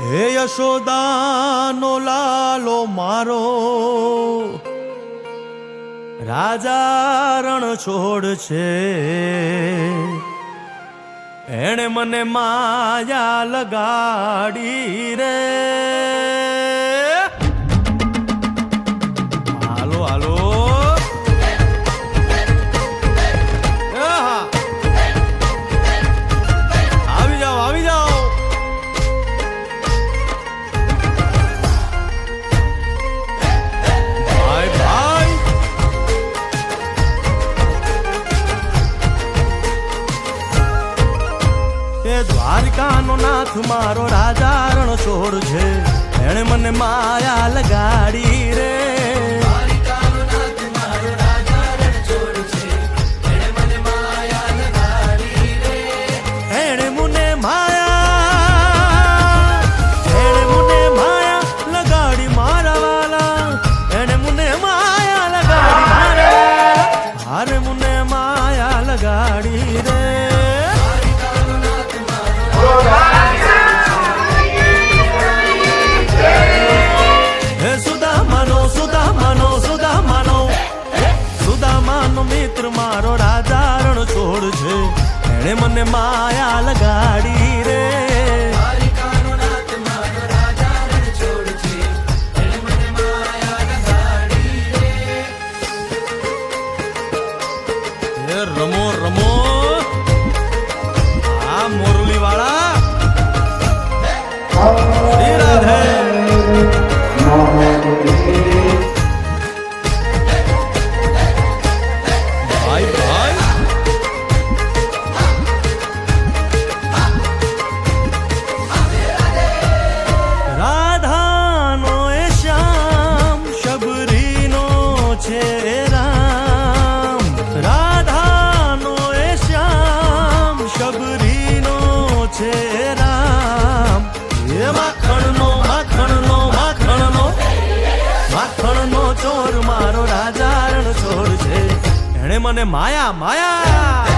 હે યશોદાનો લાલો મારો, રાજા રણ છોડ છે. એણે મને માયા લગાડી રે. હાલો હાલો આવી જાઓ આવી જાઓ. ભાઈ ભાઈ એ દ્વારકાનો નાથ મારો રાજા રણ છોડ છે. એણે મને માયા લગાડી રે. મિત્ર મારો રાજા રણ છોડ છે. એણે મને માયા લગાડી રે. રમો રમો આ મોરલી વાળા શ્રી રાધે. ચોર મારો રાજા રણ છોડ છે. એણે મને માયા માયા